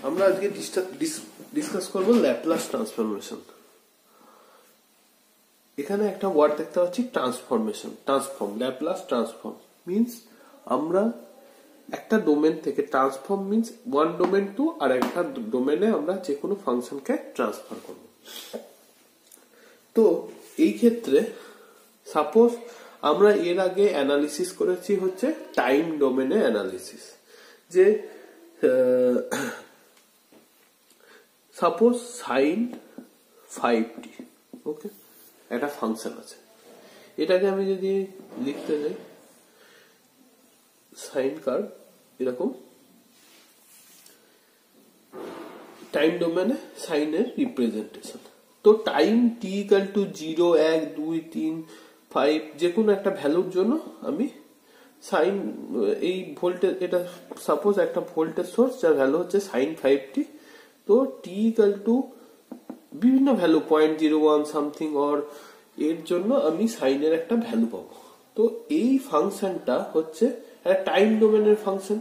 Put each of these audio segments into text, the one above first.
আমরা আজকে ডিসকাস করব ল্যাপ্লাস ট্রান্সফরমেশন। এখানে একটা ওয়ার্ড দেখতে পাচ্ছি transformation, transform, Laplace transform means আমরা একটা ডোমেন থেকে, transform means one domain to আর একটা ডোমেনে আমরা যে কোনো ফাংশনকে ট্রান্সফার করব। তো এই ক্ষেত্রে সাপোজ আমরা এর আগে অ্যানালিসিস করেছি হচ্ছে টাইম ডোমেনে অ্যানালিসিস, যে সাপোজ সাইন 5t, ওকে, একটা ফাংশন আছে। এটাকে আমি যদি লিখতে যাই সাইন কার্ভ এরকম, টাইম ডোমেনে সাইনের রিপ্রেজেন্টেশন। তো টাইম t ইকুয়াল টু 0, 1, 2, 3, 5 যে কোনো একটা ভ্যালুর জন্য আমি সাইন এই ভোল্টেজ, এটা সাপোজ একটা ভোল্টেজ সোর্স যার ভ্যালু হচ্ছে সাইন 5t। তো t ইকুয়াল টু বিভিন্ন ভ্যালু 0.01 সামথিং অর এর জন্য আমি সাইনের একটা ভ্যালু পাবো। তো এই ফাংশনটা হচ্ছে একটা টাইম ডোমেনের ফাংশন,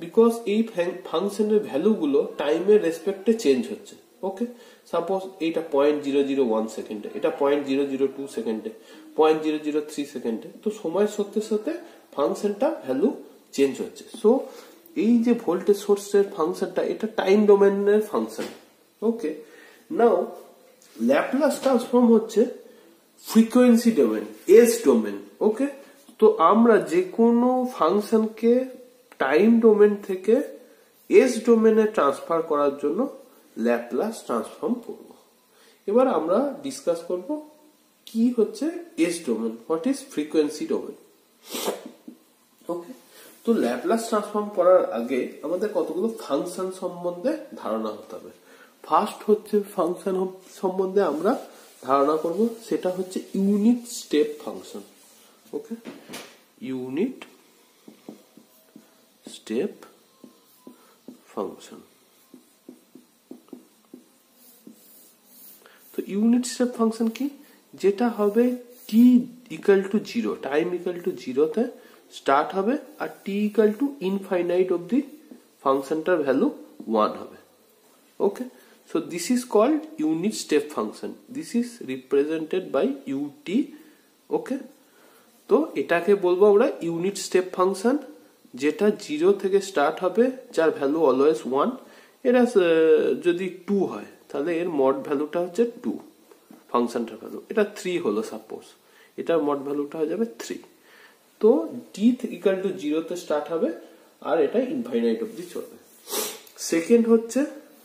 বিকজ এই ফাংশনের ভ্যালুগুলো টাইমের রেসপেক্টে চেঞ্জ হচ্ছে। ওকে, সাপোজ এইটা 0.001 সেকেন্ডে, এটা 0.002 সেকেন্ডে, 0.003 সেকেন্ডে। তো সময়ের সাথে সাথে ফাংশনটা ভ্যালু চেঞ্জ হচ্ছে। সো এই যে ভোল্টেজ সোর্সের ফাংশনটা, এটা টাইম ডোমেনের ফাংশন। ওকে, নাও ল্যাপ্লাস ট্রান্সফর্ম হচ্ছে frequency domain, S domain. Okay, তো আমরা যে কোনো ফাংশনকে টাইম ডোমেন থেকে এস ডোমেনে ট্রান্সফার করার জন্য ল্যাপ্লাস ট্রান্সফর্ম করব। এবার আমরা ডিসকাস করব কি হচ্ছে S domain, what is frequency domain. Okay, তো ল্যাপ্লাস ট্রান্সফর্ম করার আগে আমাদের কতগুলো ফাংশন সম্বন্ধে ধারণা হতে হবে। ফার্স্ট হচ্ছে ফাংশন সম্বন্ধে আমরা ধারণা করব, সেটা হচ্ছে ইউনিট স্টেপ ফাংশন। ওকে, ইউনিট স্টেপ ফাংশন। তো ইউনিট স্টেপ ফাংশন কি? যেটা হবে t equal to 0, time equal to 0 তে স্টার্ট হবে আর t ইকুয়াল টু ইনফাইনাইট অবধি ফাংশনটার ভ্যালু 1 হবে। ওকে, so this is called unit step function. This is represented by ut. Okay, তো এটাকে বলবো আমরা ইউনিট স্টেপ ফাংশন, যেটা 0 থেকে স্টার্ট হবে, যার ভ্যালু অলওয়েজ 1। এটা যদি 2 হয় তাহলে এর মড ভ্যালুটা হচ্ছে 2, ফাংশনটার ভ্যালু। এটা 3 হলো সাপোজ, এটার মড ভ্যালুটা হয়ে যাবে 3। তো t ইকুয়াল টু 0 তে স্টার্ট হবে আর এটা ইনফাইনাইট অবধি চলবে। সেকেন্ড হচ্ছে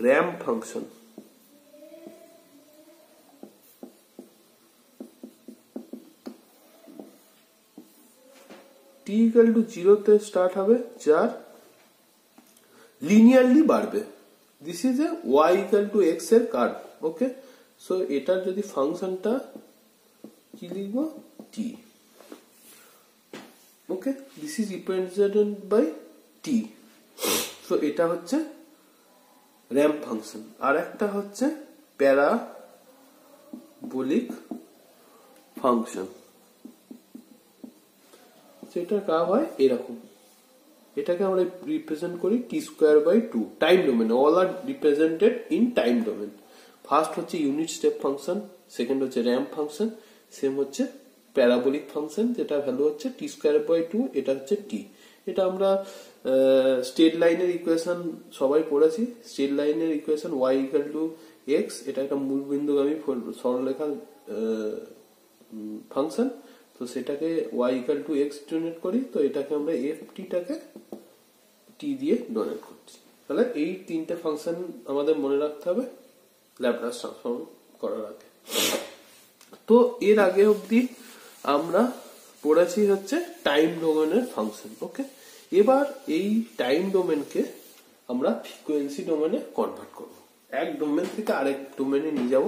ramp function. t equal to 0 তে স্টার্ট হবে, যার লিনিয়ারলি বাড়বে। This is a y equal to x এর কার্ভ। ওকে, সো এটার যদি ফাংশনটা কি লিখবো, t। Okay, this is represented by t। So এটা হচ্ছে র্যাম্প ফাংশন। আর একটা হচ্ছে প্যারাবোলিক ফাংশন, যেটা কার্ভ হয় এরকম। এটাকে আমরা রিপ্রেজেন্ট করি t²/2 time domain. All R represented in time domain. First হচ্ছে ইউনিট স্টেপ ফাংশন, সেকেন্ড হচ্ছে র্যাম্প ফাংশন, সেম হচ্ছে প্যারাবোলিক ফাংশন, যেটা ভ্যালু হচ্ছে t²/2, এটা হচ্ছে t। এটা আমরা স্ট্রেট লাইনের ইকুয়েশন সবাই পড়েছি। স্ট্রেট লাইনের equation y equal to x, এটা একটা মূলবিন্দুগামী সরলরেখা ফাংশন। তো সেটাকে y equal to x donate করি, তো এটাকে আমরা ft টাকে t দিয়ে ডোনেট করছি। তাহলে এই তিনটে ফাংশন আমাদের মনে রাখতে হবে ল্যাপ্লাস ট্রান্সফর্ম করার আগে। তো এর আগে অবধি আমরা পড়েছি হচ্ছে টাইম ডোমেনের ফাংশন। ওকে, এবার এই টাইম ডোমেনকে আমরা ফ্রিকোয়েন্সি ডোমেনে কনভার্ট করব। এক ডোমেন থেকে আরেক ডোমেনে নিয়ে যাব।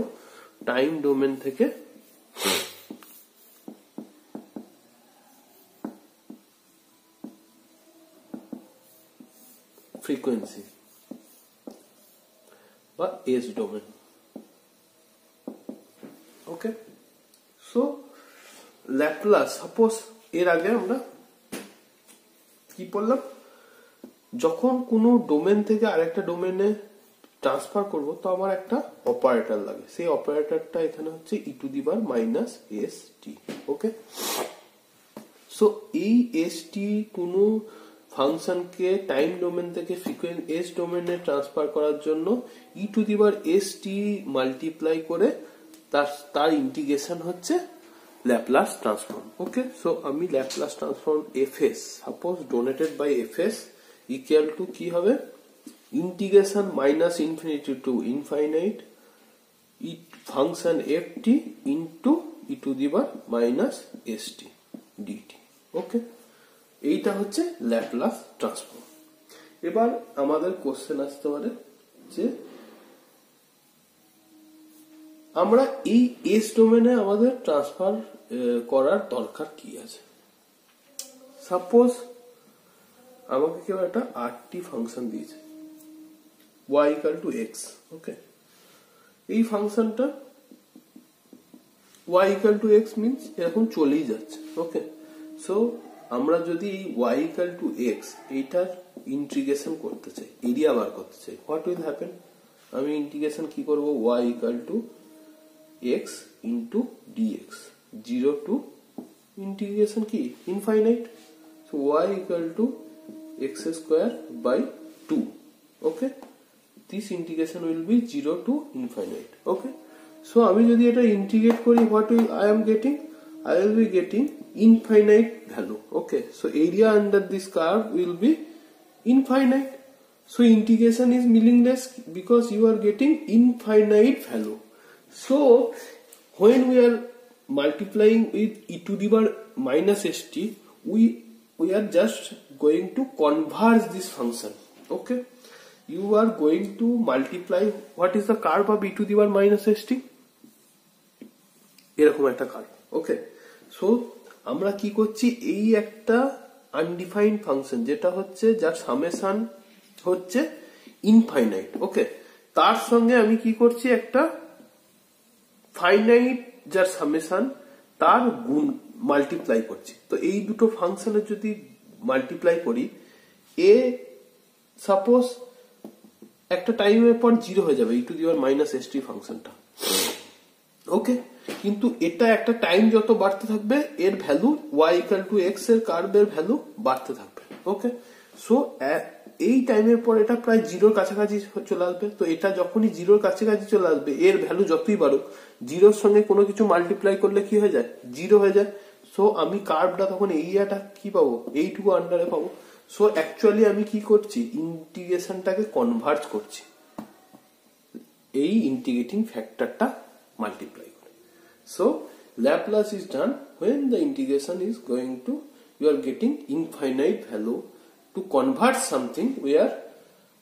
টাইম ডোমেন থেকে ফ্রিকোয়েন্সি বা এস ডোমেন। ওকে, সো ল্যাপ্লাস, সাপোজ এর আগে আমরা কি পড়লাম, যখন কোনো ডোমেন থেকে আরেকটা ডোমেনে ট্রান্সফার করব তো আমার একটা অপারেটর লাগে, সেই অপারেটরটা এখানে হচ্ছে e to the power minus st। Okay, so এই st কোনো ফাংশনকে টাইম ডোমেন থেকে ফ্রিকোয়েন্সি এস ডোমেনে ট্রান্সফার করার জন্য e to the power st multiply করে তার ইন্টিগ্রেশন হচ্ছে ল্যাপলাস ট্রান্সফর্ম। ওকে, সো আমি Laplace transform fs suppose denoted by fs equal to কি হবে, integration minus infinity to infinite function ft into e to the power minus st dt। Okay, এইটা হচ্ছে Laplace transform. এবার আমাদের question আসতে পারে যে আমরা এই এস ডোমেনে আমাদের ট্রান্সফার করার দরকার কি আছে। সাপোজ আমাকে কেউ একটা আরটি ফাংশন দিয়েছে y ইকুয়াল টু x। ওকে, এই ফাংশনটা y equal to x means এরকম চলেই যাচ্ছে। ওকে, সো আমরা যদি এই y ইকুয়াল টু x এইটার ইন্টিগ্রেশন করতে চাই, এরিয়া বার করতে চাই, হোয়াট উইল হ্যাপেন, আমি ইন্টিগ্রেশন কি করব, y equal to x into dx, 0 to integration কি infinite, so y equal to x square by 2। Okay, this integration will be 0 to infinite। okay, so আমি যদি এটা ইন্টিগ্রেট করি, what will I am getting, I will be getting infinite value। okay, so area under this curve will be infinite, so integration is meaningless because you are getting infinite value। so when we are multiplying with e to the power minus st, we are just going to converge this function। okay, you are going to multiply what is the curve of e to the power minus st, এরকম একটা curve. Okay, so আমরা কি করছি, এই একটা undefined function যেটা হচ্ছে যার সামেশন হচ্ছে ইনফাইনাইট। ওকে, তার সঙ্গে আমি কি করছি, একটা ফাইনাইট যার সামেশন তার গুণ মাল্টিপ্লাই করছি। তো এই দুটো ফাংশনের যদি মাল্টিপ্লাই করি, এ সাপোজ একটা টাইমের পর 0 হয়ে যাবে e to the power minus st ফাংশনটা। ওকে, কিন্তু এটা একটা টাইম যত বাড়তে থাকবে এর value y equal to x এর কার্ভের ভ্যালু বাড়তে থাকবে। ওকে, সো এই টাইমের পর এটা প্রায় 0 কাছাকাছি চলে আসবে। তো এটা যখনই 0 কাছাকাছি চলে আসবে, এর ভ্যালু যতই বাড়ুক, 0 সঙ্গে কোনো কিছু মাল্টিপ্লাই করলে কি হয়ে যায়, 0 হয়ে যায়। সো আমি কার্ভটা তখন এরিয়াটা কি পাবো, এইটুকু আন্ডারে পাবো। সো অ্যাকচুয়ালি আমি কি করছি, ইন্টিগ্রেশনটাকে কনভার্জ করছি এই ইন্টিগ্রেটিং ফ্যাক্টরটা মাল্টিপ্লাই করে। So Laplace is done when the integration is going to, you are getting infinite value. To convert something we are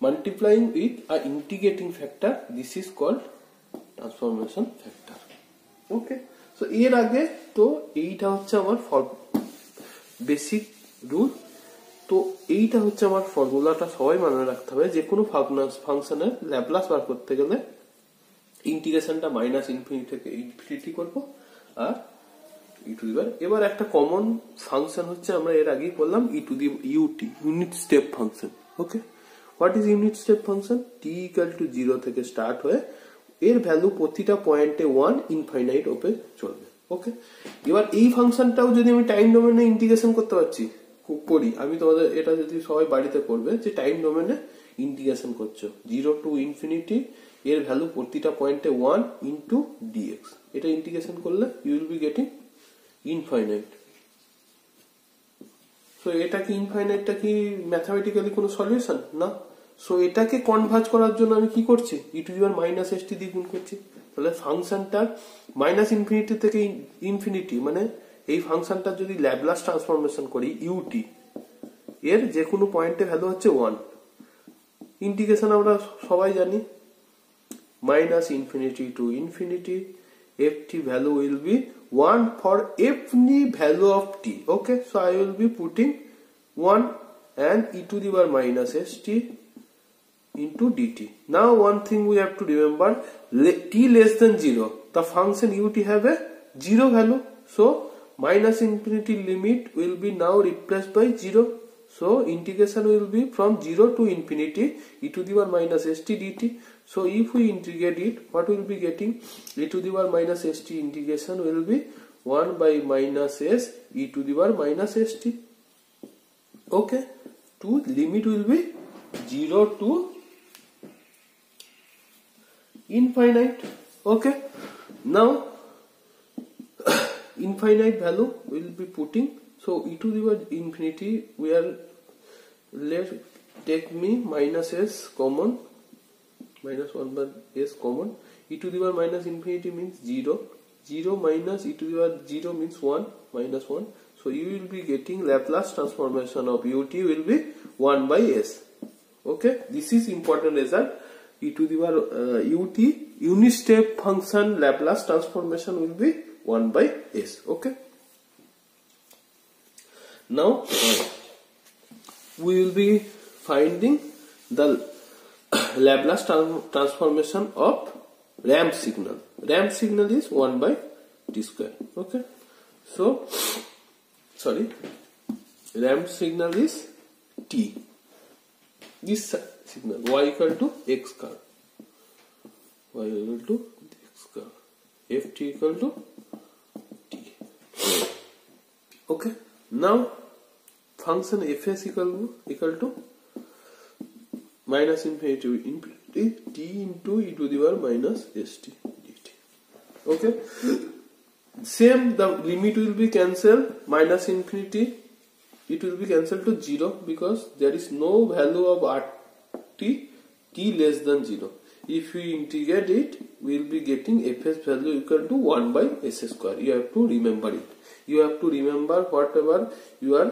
multiplying with a integrating factor, this is called transformation factor। okay, so এর আগে তো এইটা হচ্ছে আমার basic rule. তো এইটা হচ্ছে আমার ফর্মুলাটা সবাই মনে রাখতে হবে, যে কোনো ফাংশনের ল্যাপলাস বার করতে গেলে ইন্টিগ্রেশনটা মাইনাস ইনফিনিটি থেকে ইনফিনিটি করব আর ই টু দি পাওয়ার। এবার একটা কমন ফাংশন হচ্ছে, আমরা এর আগেই বললাম e to the UT, unit step function. Okay, what is unit step function, t equal to 0 থেকে স্টার্ট হয়ে এর ভ্যালু প্রতিটা পয়েন্টে 1 ইনফাইনাইট ওপে চলবে। ওকে, এবার এই ফাংশনটাও যদি আমি টাইম ডোমেনে ইন্টিগ্রেশন করতে পারছি, করি আমি, তোমাদের এটা যদি সবাই বাড়িতে করবে, যে টাইম ডোমেনে ইন্টিগ্রেশন করছো 0 টু ইনফিনিটি, এর ভ্যালু প্রতিটা পয়েন্টে 1 ইন্টু dx, এটা ইন্টিগ্রেশন করলে you will be getting infinite. So এটা কি ইনফাইনাইটটা কি ম্যাথমেটিক্যালি কোনো সলিউশন না। সো এটাকে কনভার্জ করার জন্য আমি কি করছি, e to the power minus st দিয়ে গুণ করছি। তাহলে ফাংশনটা মাইনাস ইনফিনিটি থেকে ইনফিনিটি, মানে এই ফাংশনটা যদি ল্যাপলাস ট্রান্সফরমেশন করি ইউটি, এর যে কোনো পয়েন্টে ভ্যালু হচ্ছে 1। ইন্টিগ্রেশন আমরা সবাই জানি, minus infinity to infinity, ft value will be 1 for any value of t। okay, so I will be putting 1 and e to the power minus st into dt। now one thing we have to remember, t less than 0 the function ut have a 0 value, so minus infinity limit will be now replaced by 0, So integration will be from 0 to infinity e to the power minus st dt. So if we integrate it, what we will be getting? E to the power minus st integration will be 1 by minus s e to the power minus st. Okay, to limit will be 0 to infinite. Okay, now infinite value will be putting. So e to the power infinity, we are, let take me minus s common, minus 1 by s common. E to the power minus infinity means 0. 0 minus e to the power 0 means 1, minus 1. So you will be getting Laplace transformation of ut will be 1 by s. Okay, this is important result. E to the power ut unit step function Laplace transformation will be 1 by s. Okay, now we will be finding the Laplace transformation of ramp signal. Ramp signal is 1 by t square. Okay, so sorry, ramp signal is t. This signal y equal to x curve, y equal to x curve, ft equal to t. Okay, now function fs equal to minus infinity to infinity t into e to the power minus st dt. Okay, same, the limit will be cancelled, minus infinity it will be cancelled to 0 because there is no value of rt t less than 0. If we integrate it, we will be getting fs value equal to 1 by s square. You have to remember it. You have to remember whatever you are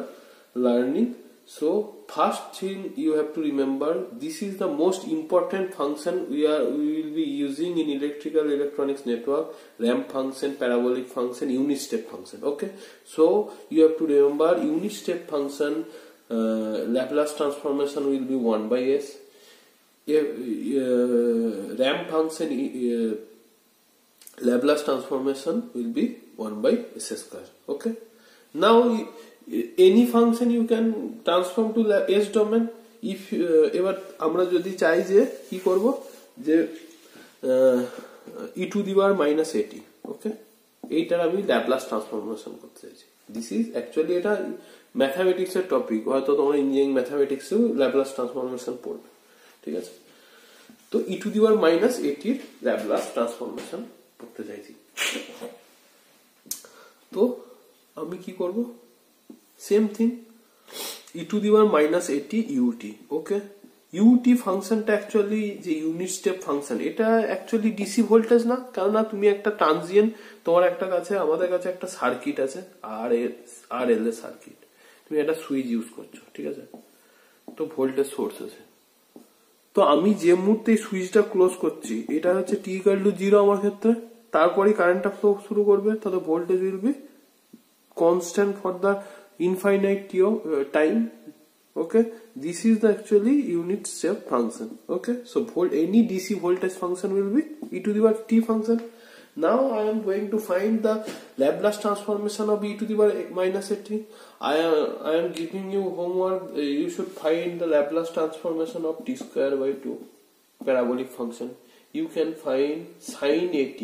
learning. So first thing you have to remember, this is the most important function we will be using in electrical electronics network: ramp function, parabolic function, unit step function. Okay, so you have to remember unit step function Laplace transformation will be 1 by s. Ramp function Laplace transformation will be 1 by s square. Okay, now any function you can transform to s domain. If এবার আমরা যদি চাই যে কি করব, যে e to the power minus at, ওকে, এইটার আমি ল্যাপ্লাস ট্রান্সফরমেশন করতে চাইছি। দিস ইজ অ্যাকচুয়ালি, এটা ম্যাথামেটিক্স এর টপিক, হয়তো তোমরা ইঞ্জিনিয়ারিং ম্যাথামেটিক্সেও ল্যাপ্লাস ট্রান্সফরমেশন পড়বে, ঠিক আছে। তো e to the power minus at এর ল্যাপ্লাস ট্রান্সফরমেশন করতে চাইছি। তো আমি কি করব, same thing, e to the power minus 80 ut. Okay, ut ফাংশনটা অ্যাকচুয়ালি যে ইউনিট স্টেপ ফাংশন, এটা অ্যাকচুয়ালি ডিসি ভোল্টেজ না, কারণ তুমি একটা ট্রানজিয়েন্ট, তোমার একটা কাছে, আমাদের কাছে একটা সার্কিট আছে আর এল এর সার্কিট, তুমি একটা সুইচ ইউজ করছো, ঠিক আছে, তো ভোল্টেজ সোর্স আছে। তো আমি যে মুহূর্তে সুইচটা ক্লোজ করছি, এটা হচ্ছে t equal to 0 আমার ক্ষেত্রে, তারপরে কারেন্টটা ফ্লো শুরু করবে, তাহলে voltage will be constant for the infinite time. Okay, this is the actually unit step function. Okay, so any DC voltage function will be e to the power t function. Now I am going to find the Laplace transformation of e to the power minus at. I am giving you homework. You should find the Laplace transformation of t square by 2 parabolic function. You can find sin at,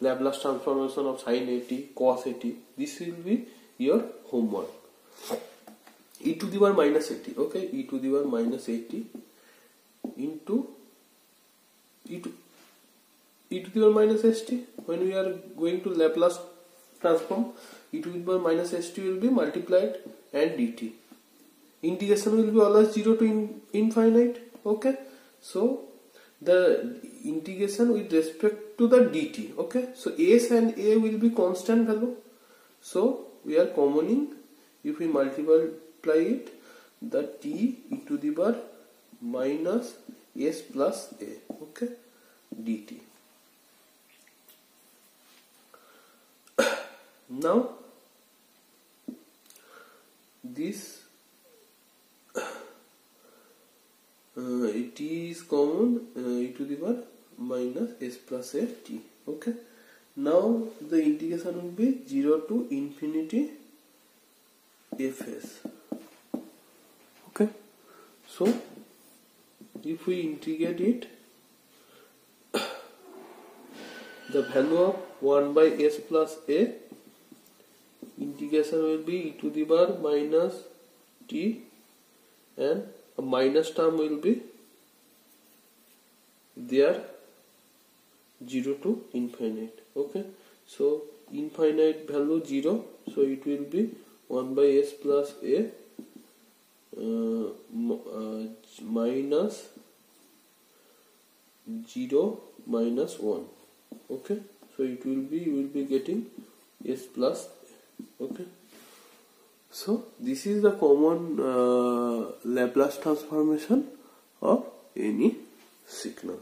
Laplace transformation of sin at, cos at. This will be your homework. E to the power minus 80. Okay, e to the power minus 80 into e to the power minus st. When we are going to Laplace transform, e to the power minus st will be multiplied and dt. Integration will be always 0 to infinite. Okay, so the integration with respect to the dt. Okay, so s and a will be constant value. So we are commoning, if we multiply it, the t e to the power minus s plus a, okay, dt. Now this t is common, e to the power minus s plus a t. Okay, now the integration will be 0 to infinity fs. So if we integrate it, the value of 1 by s plus a integration will be e to the power minus t, and a minus term will be there 0 to infinite. Okay, so infinite value 0, so it will be 1 by s plus a minus 0 minus 1. Okay, so it will be, you will be getting s plus a. Okay, so this is the common Laplace transformation of any signal.